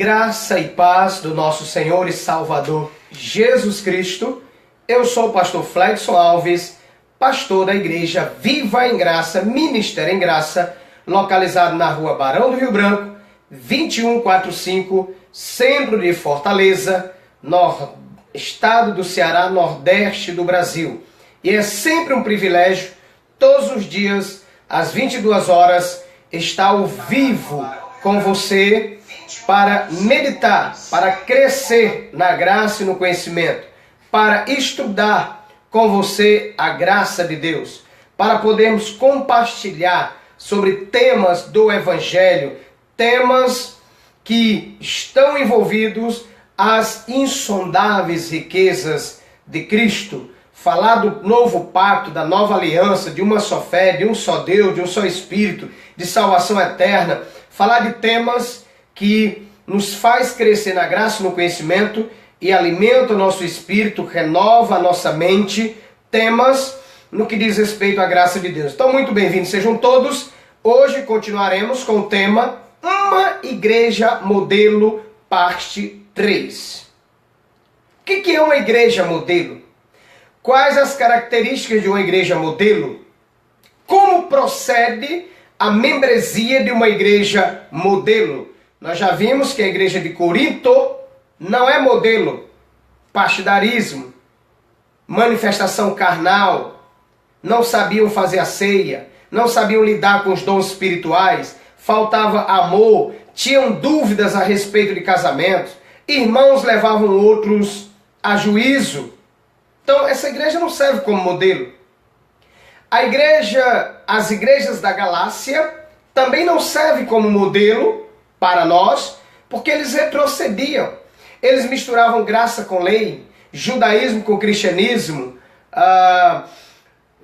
Graça e paz do nosso Senhor e Salvador Jesus Cristo. Eu sou o pastor Fledson Alves, pastor da igreja Viva em Graça, Ministério em Graça, localizado na rua Barão do Rio Branco, 2145, centro de Fortaleza, estado do Ceará, nordeste do Brasil. E é sempre um privilégio, todos os dias, às 22 horas, estar ao vivo com você, para meditar, para crescer na graça e no conhecimento, para estudar com você a graça de Deus, para podermos compartilhar sobre temas do Evangelho, temas que estão envolvidos às insondáveis riquezas de Cristo, falar do novo pacto, da nova aliança, de uma só fé, de um só Deus, de um só Espírito, de salvação eterna, falar de temas que nos faz crescer na graça e no conhecimento e alimenta o nosso espírito, renova a nossa mente, temas no que diz respeito à graça de Deus. Então, muito bem-vindos sejam todos. Hoje continuaremos com o tema Uma Igreja Modelo, parte 3. O que é uma igreja modelo? Quais as características de uma igreja modelo? Como procede a membresia de uma igreja modelo? Nós já vimos que a igreja de Corinto não é modelo. Partidarismo, manifestação carnal, não sabiam fazer a ceia, não sabiam lidar com os dons espirituais, faltava amor, tinham dúvidas a respeito de casamentos, irmãos levavam outros a juízo. Então essa igreja não serve como modelo. As igrejas da Galácia também não servem como modelo para nós, porque eles retrocediam. Eles misturavam graça com lei, judaísmo com cristianismo,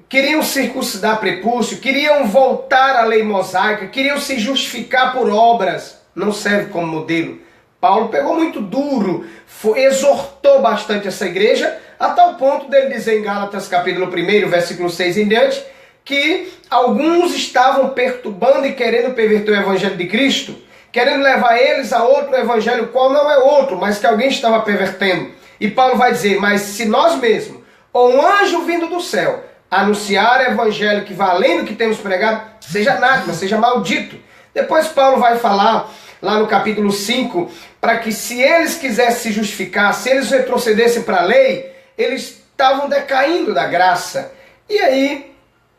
queriam circuncidar prepúcio, queriam voltar à lei mosaica, queriam se justificar por obras. Não serve como modelo. Paulo pegou muito duro, exortou bastante essa igreja, a tal ponto dele dizer em Gálatas capítulo 1, versículo 6 em diante, que alguns estavam perturbando e querendo perverter o evangelho de Cristo, querendo levar eles a outro evangelho, qual não é outro, mas que alguém estava pervertendo. E Paulo vai dizer, mas se nós mesmos, ou um anjo vindo do céu, anunciar o evangelho que vai além do que temos pregado, seja anátema, seja maldito. Depois Paulo vai falar, lá no capítulo 5, para que se eles quisessem se justificar, se eles retrocedessem para a lei, eles estavam decaindo da graça. E aí,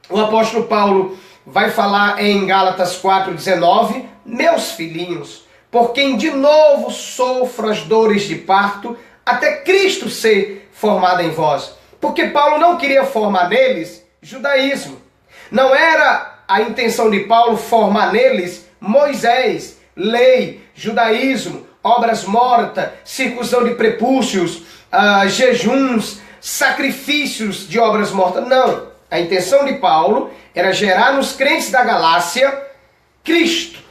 o apóstolo Paulo vai falar em Gálatas 4,19, meus filhinhos, por quem de novo sofro as dores de parto, até Cristo ser formado em vós. Porque Paulo não queria formar neles judaísmo. Não era a intenção de Paulo formar neles Moisés, lei, judaísmo, obras mortas, circuncisão de prepúcios, jejuns, sacrifícios de obras mortas. Não. A intenção de Paulo era gerar nos crentes da Galácia Cristo.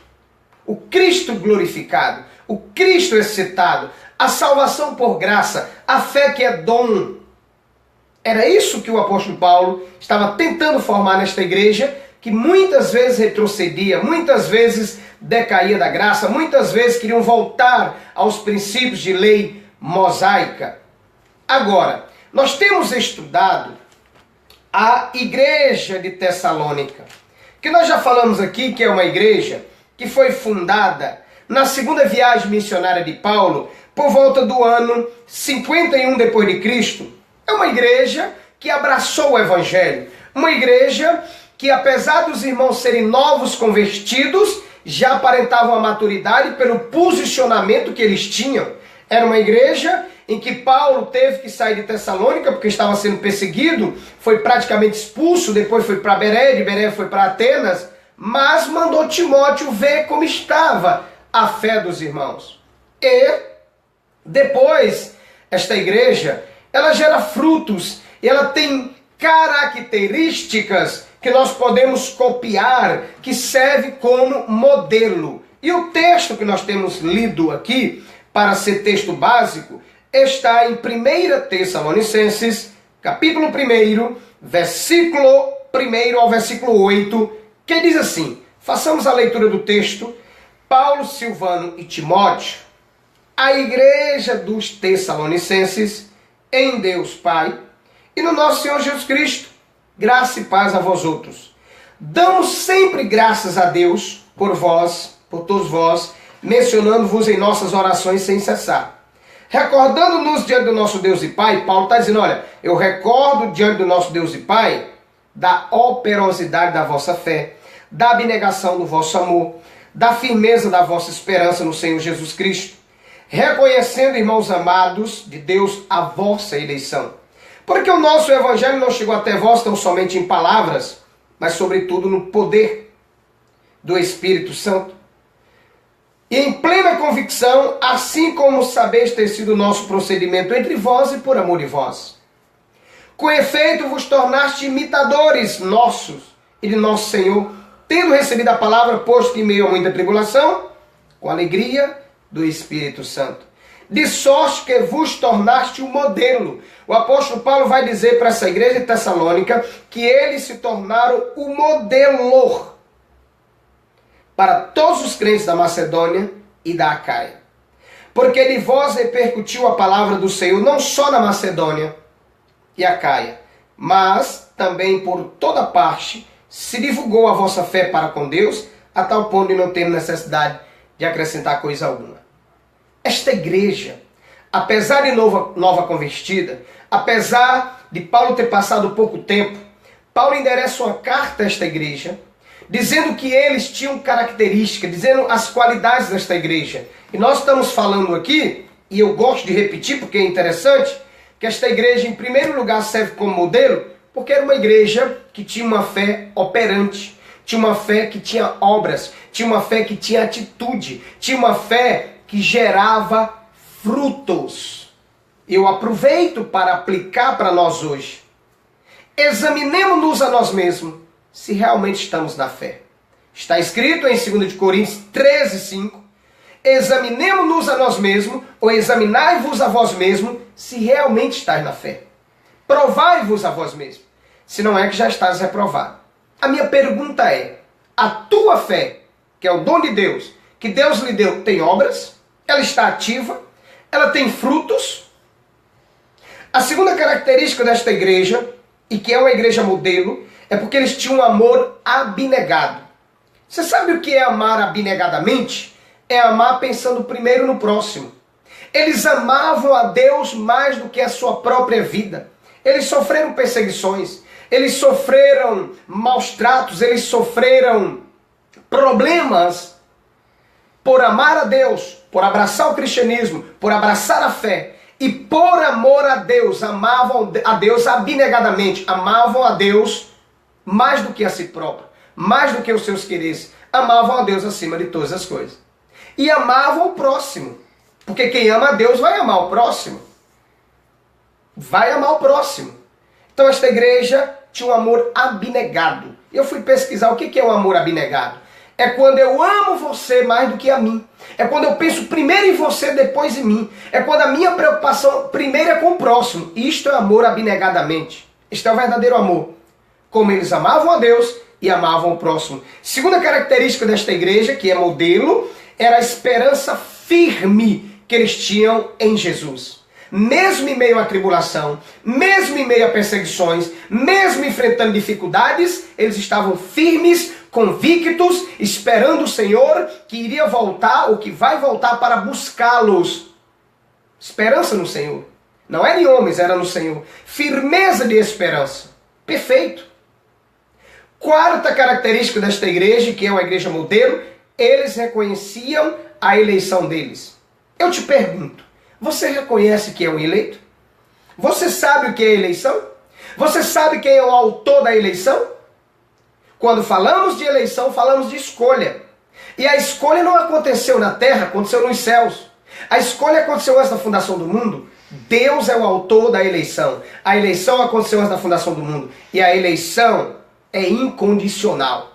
O Cristo glorificado, o Cristo excitado, a salvação por graça, a fé que é dom. Era isso que o apóstolo Paulo estava tentando formar nesta igreja, que muitas vezes retrocedia, muitas vezes decaía da graça, muitas vezes queriam voltar aos princípios de lei mosaica. Agora, nós temos estudado a igreja de Tessalônica, que nós já falamos aqui que é uma igreja que foi fundada na segunda viagem missionária de Paulo, por volta do ano 51 depois de Cristo. É uma igreja que abraçou o evangelho, uma igreja que, apesar dos irmãos serem novos convertidos, já aparentavam a maturidade pelo posicionamento que eles tinham. Era uma igreja em que Paulo teve que sair de Tessalônica porque estava sendo perseguido, foi praticamente expulso, depois foi para Beré, de Beré foi para Atenas, mas mandou Timóteo ver como estava a fé dos irmãos. E depois, esta igreja, ela gera frutos, e ela tem características que nós podemos copiar, que serve como modelo. E o texto que nós temos lido aqui, para ser texto básico, está em 1 Tessalonicenses, capítulo 1, versículo 1 ao versículo 8, que diz assim, façamos a leitura do texto. Paulo, Silvano e Timóteo, à igreja dos Tessalonicenses, em Deus Pai e no nosso Senhor Jesus Cristo, graça e paz a vós outros. Damos sempre graças a Deus por vós, por todos vós, mencionando-vos em nossas orações sem cessar. Recordando-nos diante do nosso Deus e Pai, Paulo está dizendo, olha, eu recordo diante do nosso Deus e Pai da operosidade da vossa fé, da abnegação do vosso amor, da firmeza da vossa esperança no Senhor Jesus Cristo, reconhecendo, irmãos amados de Deus, a vossa eleição. Porque o nosso evangelho não chegou até vós tão somente em palavras, mas sobretudo no poder do Espírito Santo. E em plena convicção, assim como sabeis ter sido o nosso procedimento entre vós e por amor de vós. Com efeito, vos tornaste imitadores nossos e de nosso Senhor, tendo recebido a palavra, posto que em meio a muita tribulação, com alegria do Espírito Santo. De sorte que vos tornaste um modelo. O apóstolo Paulo vai dizer para essa igreja de Tessalônica que eles se tornaram o modelo para todos os crentes da Macedônia e da Acaia. Porque de vós repercutiu a palavra do Senhor não só na Macedônia e Acaia, mas também por toda parte se divulgou a vossa fé para com Deus, a tal ponto de não ter necessidade de acrescentar coisa alguma. Esta igreja, apesar de nova convertida, apesar de Paulo ter passado pouco tempo, Paulo endereça uma carta a esta igreja, dizendo que eles tinham características, dizendo as qualidades desta igreja. E nós estamos falando aqui, e eu gosto de repetir porque é interessante, que esta igreja em primeiro lugar serve como modelo, porque era uma igreja que tinha uma fé operante, tinha uma fé que tinha obras, tinha uma fé que tinha atitude, tinha uma fé que gerava frutos. Eu aproveito para aplicar para nós hoje. Examinemos-nos a nós mesmos se realmente estamos na fé. Está escrito em 2 Coríntios 13:5, examinemos-nos a nós mesmos, ou examinai-vos a vós mesmos, se realmente estáis na fé. Provai-vos a vós mesmos, se não é que já estás reprovado. A minha pergunta é, a tua fé, que é o dom de Deus, que Deus lhe deu, tem obras? Ela está ativa? Ela tem frutos? A segunda característica desta igreja, e que é uma igreja modelo, é porque eles tinham um amor abnegado. Você sabe o que é amar abnegadamente? É amar pensando primeiro no próximo. Eles amavam a Deus mais do que a sua própria vida. Eles sofreram perseguições, eles sofreram maus tratos, eles sofreram problemas por amar a Deus, por abraçar o cristianismo, por abraçar a fé. E por amor a Deus, amavam a Deus abnegadamente, amavam a Deus mais do que a si próprio, mais do que os seus quereres, amavam a Deus acima de todas as coisas. E amavam o próximo, porque quem ama a Deus vai amar o próximo. Vai amar o próximo. Então esta igreja tinha um amor abnegado. Eu fui pesquisar o que é um amor abnegado. É quando eu amo você mais do que a mim. É quando eu penso primeiro em você, depois em mim. É quando a minha preocupação primeiro é com o próximo. Isto é amor abnegadamente. Este é o verdadeiro amor. Como eles amavam a Deus e amavam o próximo. Segunda característica desta igreja, que é modelo, era a esperança firme que eles tinham em Jesus. Mesmo em meio à tribulação, mesmo em meio a perseguições, mesmo enfrentando dificuldades, eles estavam firmes, convictos, esperando o Senhor que iria voltar, ou que vai voltar para buscá-los. Esperança no Senhor. Não era em homens, era no Senhor. Firmeza de esperança. Perfeito. Quarta característica desta igreja, que é uma igreja modelo, eles reconheciam a eleição deles. Eu te pergunto, você reconhece que é um eleito? Você sabe o que é eleição? Você sabe quem é o autor da eleição? Quando falamos de eleição, falamos de escolha. E a escolha não aconteceu na terra, aconteceu nos céus. A escolha aconteceu antes da fundação do mundo. Deus é o autor da eleição. A eleição aconteceu antes da fundação do mundo. E a eleição é incondicional.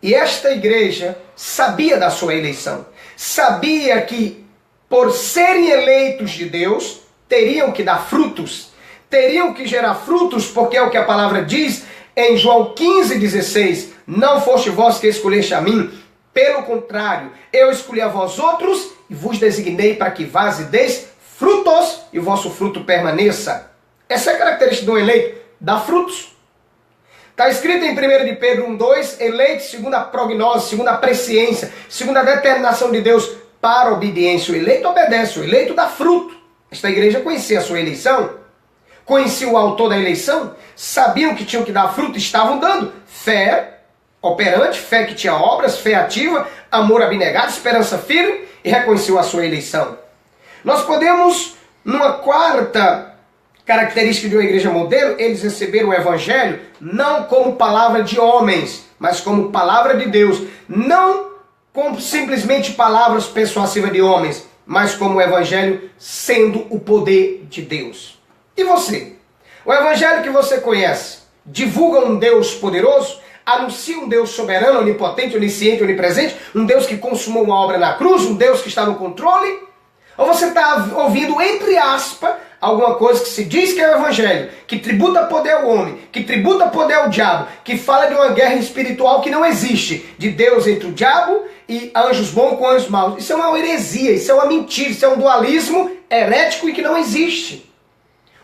E esta igreja sabia da sua eleição. Sabia que, por serem eleitos de Deus, teriam que dar frutos. Teriam que gerar frutos, porque é o que a palavra diz em João 15,16. Não foste vós que escolheste a mim, Pelo contrário, eu escolhi a vós outros e vos designei para que vás e deis frutos e o vosso fruto permaneça. Essa é a característica do eleito, dá frutos. Está escrito em 1 de Pedro 1,2, eleito segundo a prognose, segundo a presciência, segundo a determinação de Deus para a obediência. O eleito obedece, o eleito dá fruto. Esta igreja conhecia a sua eleição, conhecia o autor da eleição, sabiam que tinham que dar fruto, estavam dando. Fé operante, fé que tinha obras, fé ativa, amor abnegado, esperança firme, e reconheceu a sua eleição. Nós podemos, numa quarta característica de uma igreja modelo, eles receberam o evangelho não como palavra de homens, mas como palavra de Deus. Não como simplesmente palavras persuasivas de homens, mas como o evangelho sendo o poder de Deus. E você? O evangelho que você conhece divulga um Deus poderoso? Anuncia um Deus soberano, onipotente, onisciente, onipresente? Um Deus que consumou uma obra na cruz? Um Deus que está no controle? Ou você está ouvindo, entre aspas, alguma coisa que se diz que é o evangelho, que tributa poder ao homem, que tributa poder ao diabo, que fala de uma guerra espiritual que não existe, de Deus entre o diabo e anjos bons com anjos maus? Isso é uma heresia, isso é uma mentira, isso é um dualismo herético e que não existe.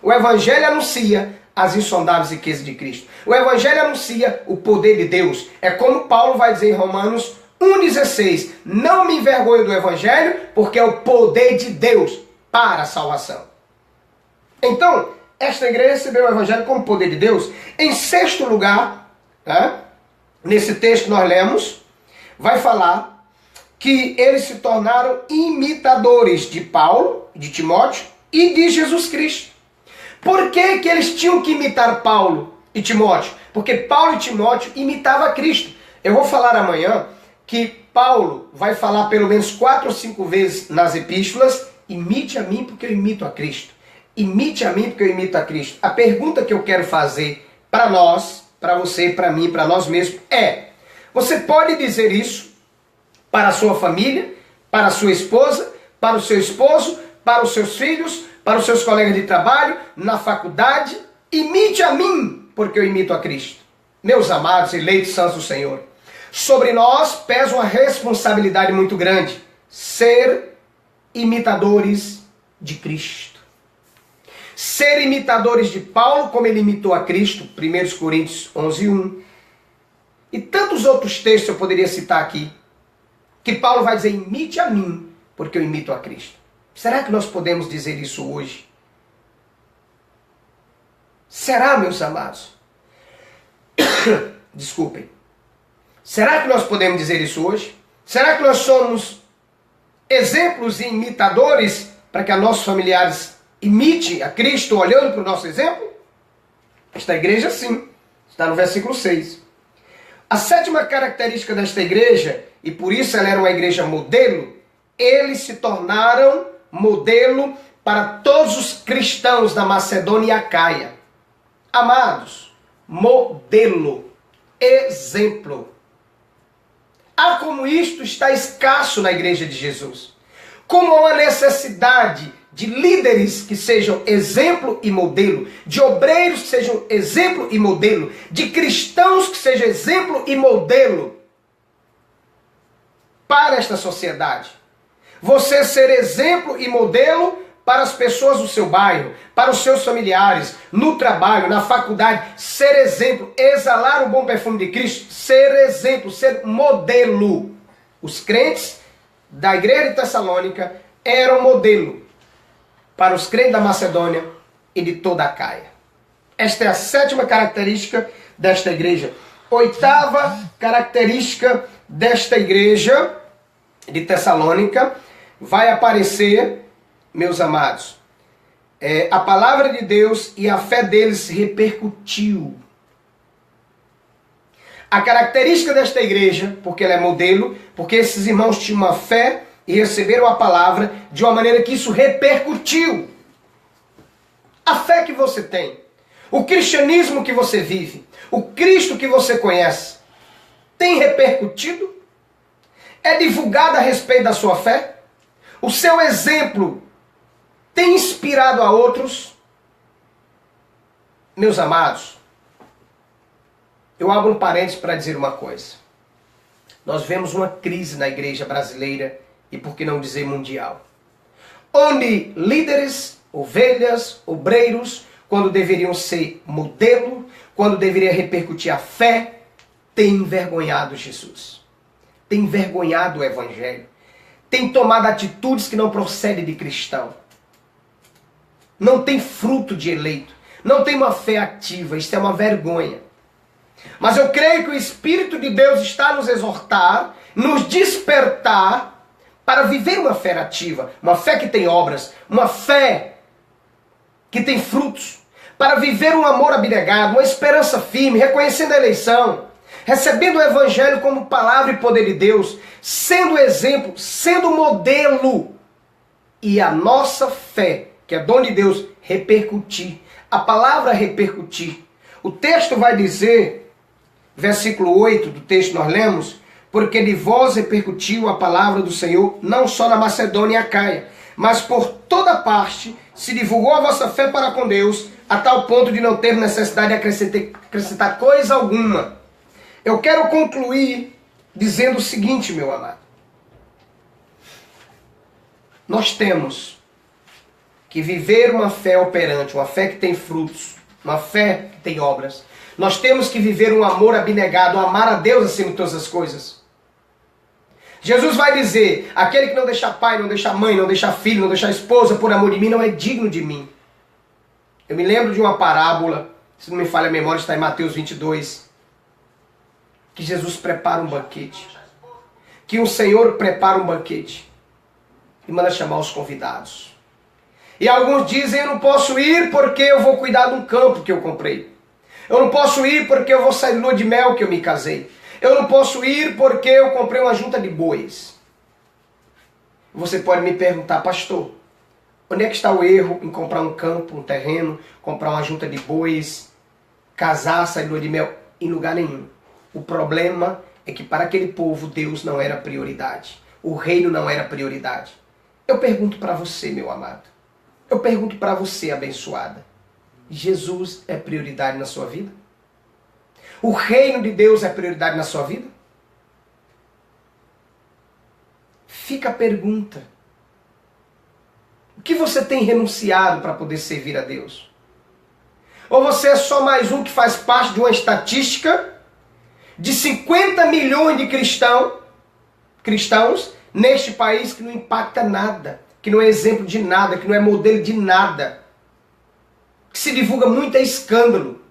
O evangelho anuncia as insondáveis riquezas de Cristo. O evangelho anuncia o poder de Deus. É como Paulo vai dizer em Romanos 1,16, não me envergonho do evangelho, porque é o poder de Deus para a salvação. Então, esta igreja recebeu o evangelho como poder de Deus. Em sexto lugar, nesse texto que nós lemos, vai falar que eles se tornaram imitadores de Paulo, de Timóteo e de Jesus Cristo. Por que que eles tinham que imitar Paulo e Timóteo? Porque Paulo e Timóteo imitavam a Cristo. Eu vou falar amanhã que Paulo vai falar pelo menos 4 ou 5 vezes nas epístolas, imite a mim porque eu imito a Cristo. Imite a mim porque eu imito a Cristo. A pergunta que eu quero fazer para nós, para você, para mim, para nós mesmos é: você pode dizer isso para a sua família, para a sua esposa, para o seu esposo, para os seus filhos, para os seus colegas de trabalho, na faculdade? Imite a mim porque eu imito a Cristo. Meus amados eleitos santos do Senhor, sobre nós pesa uma responsabilidade muito grande: ser imitadores de Cristo. Ser imitadores de Paulo, como ele imitou a Cristo, 1 Coríntios 11:1. E tantos outros textos eu poderia citar aqui, que Paulo vai dizer: imite a mim, porque eu imito a Cristo. Será que nós podemos dizer isso hoje? Será, meus amados? Desculpem. Será que nós podemos dizer isso hoje? Será que nós somos exemplos e imitadores para que nossos familiares imitem a Cristo olhando para o nosso exemplo? Esta igreja sim, está no versículo 6. A sétima característica desta igreja, e por isso ela era uma igreja modelo, eles se tornaram modelo para todos os cristãos da Macedônia e Acaia. Amados, modelo, exemplo. Ah, como isto está escasso na igreja de Jesus. Como há uma necessidade de líderes que sejam exemplo e modelo, de obreiros que sejam exemplo e modelo, de cristãos que sejam exemplo e modelo para esta sociedade. Você ser exemplo e modelo para as pessoas do seu bairro, para os seus familiares, no trabalho, na faculdade, ser exemplo, exalar o bom perfume de Cristo, ser exemplo, ser modelo. Os crentes da igreja de Tessalônica eram modelo para os crentes da Macedônia e de toda a Acaia. Esta é a sétima característica desta igreja. Oitava característica desta igreja de Tessalônica vai aparecer, meus amados. A palavra de Deus e a fé deles repercutiu. A característica desta igreja, porque ela é modelo, porque esses irmãos tinham uma fé e receberam a palavra de uma maneira que isso repercutiu. A fé que você tem, o cristianismo que você vive, o Cristo que você conhece, tem repercutido? É divulgado a respeito da sua fé? O seu exemplo tem inspirado a outros? Meus amados, eu abro um parênteses para dizer uma coisa. nós vemos uma crise na igreja brasileira e, por que não dizer, mundial. Onde líderes, ovelhas, obreiros, quando deveriam ser modelo, quando deveria repercutir a fé, têm envergonhado Jesus. Têm envergonhado o evangelho. Têm tomado atitudes que não procedem de cristão. Não tem fruto de eleito. Não tem uma fé ativa. Isso é uma vergonha. Mas eu creio que o Espírito de Deus está a nos exortar, nos despertar para viver uma fé ativa, uma fé que tem obras, uma fé que tem frutos, para viver um amor abnegado, uma esperança firme, reconhecendo a eleição, recebendo o Evangelho como palavra e poder de Deus, sendo exemplo, sendo modelo, e a nossa fé, que é dom de Deus, repercutir. A palavra repercutir. O texto vai dizer, versículo 8 do texto nós lemos, porque de vós repercutiu a palavra do Senhor, não só na Macedônia e Acaia, mas por toda parte se divulgou a vossa fé para com Deus, a tal ponto de não ter necessidade de acrescentar coisa alguma. Eu quero concluir dizendo o seguinte, meu amado. Nós temos que viver uma fé operante, uma fé que tem frutos, uma fé que tem obras. Nós temos que viver um amor abnegado, amar a Deus acima de todas as coisas. Jesus vai dizer, aquele que não deixar pai, não deixar mãe, não deixar filho, não deixar esposa, por amor de mim, não é digno de mim. Eu me lembro de uma parábola, se não me falha a memória, está em Mateus 22, que Jesus prepara um banquete. Que um senhor prepara um banquete e manda chamar os convidados. E alguns dizem, eu não posso ir porque eu vou cuidar de um campo que eu comprei. Eu não posso ir porque eu vou sair de lua de mel que eu me casei. Eu não posso ir porque eu comprei uma junta de bois. Você pode me perguntar, pastor, onde é que está o erro em comprar um campo, um terreno, comprar uma junta de bois, casar, sair de lua de mel? Em lugar nenhum. O problema é que para aquele povo Deus não era prioridade. O reino não era prioridade. Eu pergunto para você, meu amado. Eu pergunto para você, abençoada. Jesus é prioridade na sua vida? O reino de Deus é prioridade na sua vida? Fica a pergunta. O que você tem renunciado para poder servir a Deus? Ou você é só mais um que faz parte de uma estatística de 50 milhões de cristãos neste país que não impacta nada, que não é exemplo de nada, que não é modelo de nada, que se divulga muito escândalo.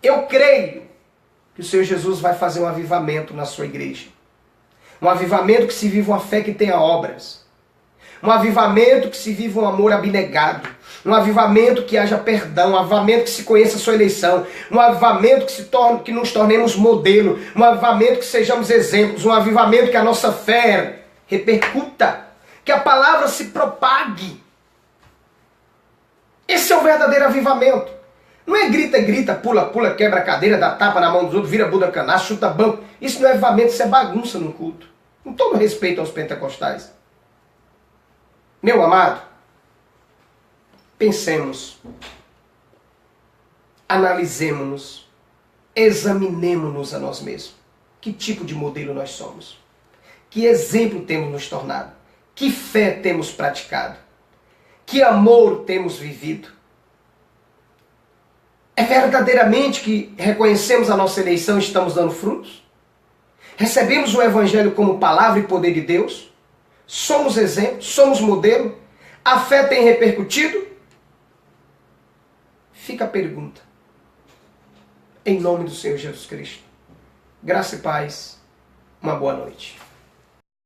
Eu creio que o Senhor Jesus vai fazer um avivamento na sua igreja. Um avivamento que se vive uma fé que tenha obras. Um avivamento que se vive um amor abnegado. Um avivamento que haja perdão. Um avivamento que se conheça a sua eleição. Um avivamento que nos tornemos modelo. Um avivamento que sejamos exemplos. Um avivamento que a nossa fé repercuta. Que a palavra se propague. Esse é o verdadeiro avivamento. Não é grita, grita, pula, pula, quebra a cadeira, dá tapa na mão dos outros, vira Buda canaço, chuta banco. Isso não é avivamento, isso é bagunça no culto. Com todo respeito aos pentecostais. Meu amado, pensemos, analisemos-nos, examinemos-nos a nós mesmos. Que tipo de modelo nós somos? Que exemplo temos nos tornado? Que fé temos praticado? Que amor temos vivido? É verdadeiramente que reconhecemos a nossa eleição e estamos dando frutos? Recebemos o Evangelho como palavra e poder de Deus? Somos exemplo? Somos modelo? A fé tem repercutido? Fica a pergunta. Em nome do Senhor Jesus Cristo. Graça e paz. Uma boa noite.